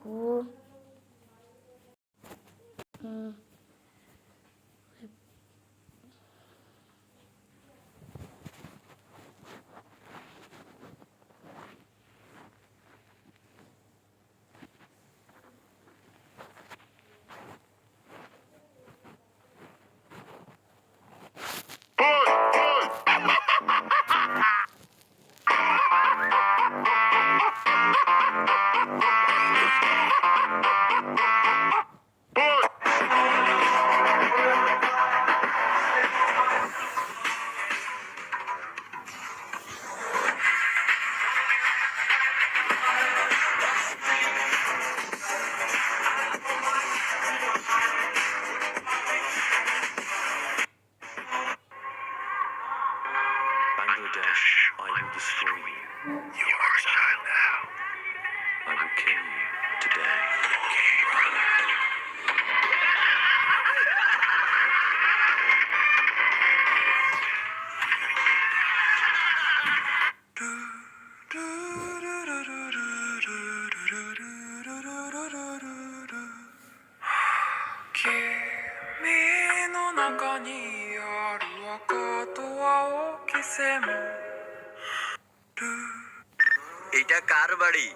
cool. Bangladesh, I will destroy you. You are a child now. I will kill you today. Okay, brother. এটা কার বাড়ি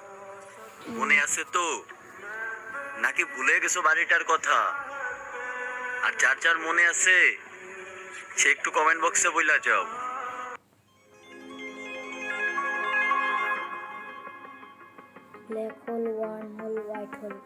মনে আছে তো নাকি ভুলে গেছো বাড়িটার কথা? আর যার যার মনে আছে সে একটু কমেন্ট বক্সে বইলা যাও। Black hole, wormhole, white hole.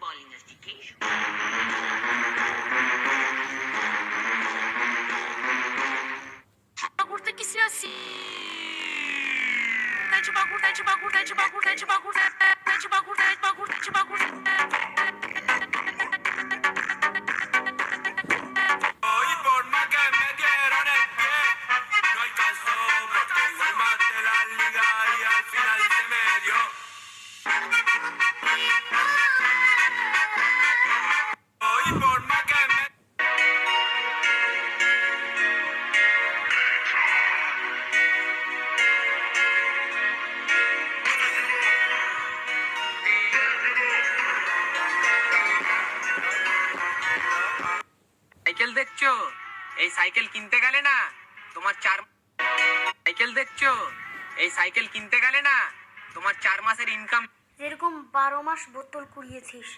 Ball investigation. Bagulho tem que ser assim. Tá de bagulho, tá de bagulho, tá de bagulho, tá de bagulho, tá de bagulho, tá de bagulho, tá de bagulho. Y por más que me dieron el pie, no alcanzó porque igual maté la liga y al final se me dio. Y por más que me cycle দেখছো? এই cycle কিনতে গেলে না তোমার cycle দেখছো? এই cycle কিনতে গেলে না তোমার 4 মাসের ইনকাম। যেরকম 12 মাস বোতল কুড়িয়েছিস।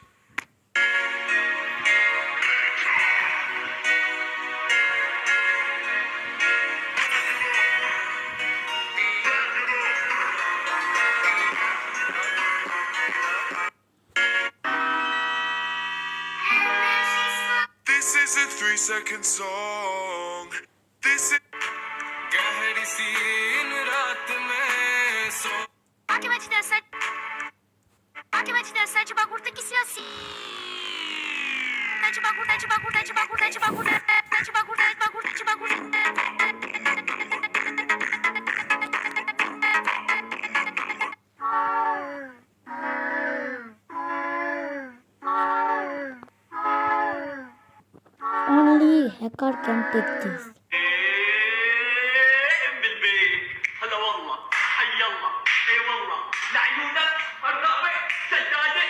This is a 3-second song. This is गहरी सी इन रात में सो Aqui vai te dançar. Aqui vai te dançar de bagulho tem que ser assim. Tá de bagulho, tá de bagulho, tá de bagulho, tá de bagulho, tá de bagulho, tá de bagulho, tá de bagulho. Only hacker can take this. بالبيت هلا والله حي الله اي والله لعيونك الرابع سجاده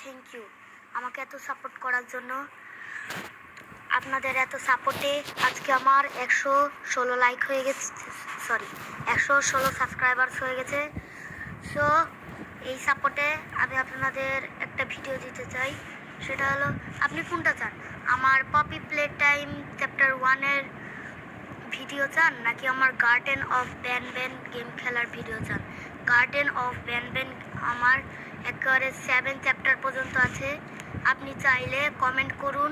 thank you আমাকে এত support করার জন্য। আপনাদের এত সাপোর্টে আজকে আমার 116 like হয়ে গেছে, সরি 116 সাবস্ক্রাইবার্স হয়ে গেছে। সো এই সাপোর্টে আমি আপনাদের একটা ভিডিও দিতে চাই, সেটা হলো আপনি কোনটা চান, আমার পপি প্লে টাইম চ্যাপ্টার 1-এর ভিডিও চান নাকি আমার Garden of Banban game খেলার ভিডিও চান? গার্ডেন অফ ব্যান ব্যান আমার একেবারে 7 চ্যাপ্টার পর্যন্ত আছে। আপনি চাইলে কমেন্ট করুন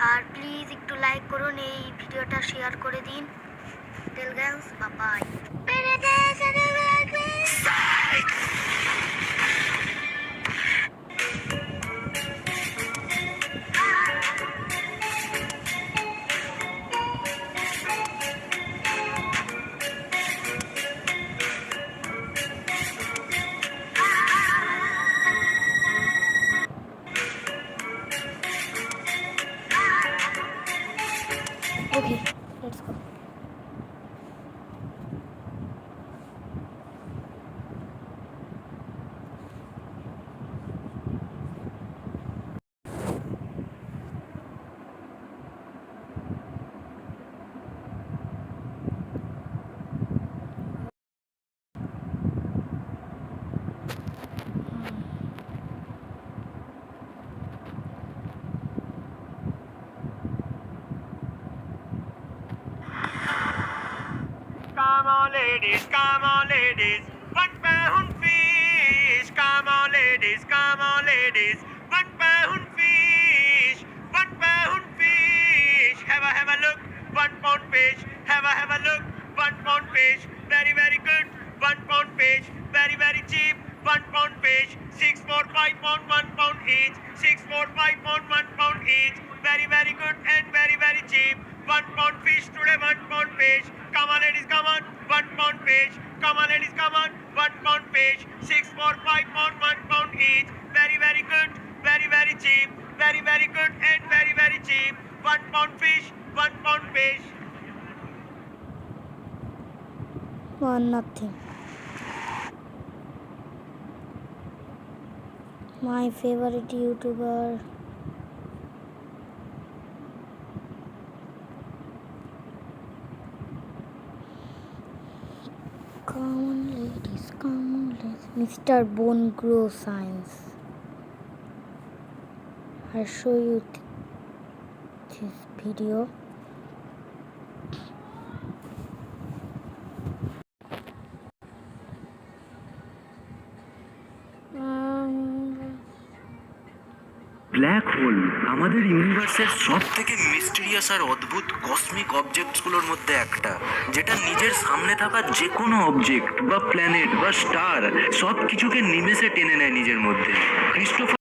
আর প্লিজ একটু লাইক করুন, এই ভিডিওটা শেয়ার করে দিন। Tell guys, bye. Okay, let's go. Come on, ladies, come on, ladies. £1 fish. Come on, ladies, come on, ladies. £1 fish. £1 fish. Have a look. £1 fish. Have a look. £1 fish. Very, very good. £1 fish. Very, very cheap. £1 fish. 6, 4, 5 pound, £1 each. 6, 4, 5 pound, £1 each. Very, very good and very, very cheap. £1 fish today, £1 fish. Come on, ladies, come on. £1 fish. Come on, ladies, come on. £1 fish. 6, 4, 5 pound, £1 each. Very, very good. Very, very cheap. Very, very good and very, very cheap. £1 fish. £1 fish. 1-0. My favorite YouTuber. Come on, ladies, come on, ladies. Mr. Bone Grow Science. I'll show you this video. Black hole আমাদের ইউনিভার্সের সব থেকে mysterious আর অদ্ভুত cosmic অবজেক্টসগুলোর মধ্যে একটা, যেটা নিজের সামনে থাকা যে কোনো অবজেক্ট বা প্ল্যানেট বা স্টার সব কিছুকে নিমেষে টেনে নেয় নিজের মধ্যে। ক্রিস্টোফার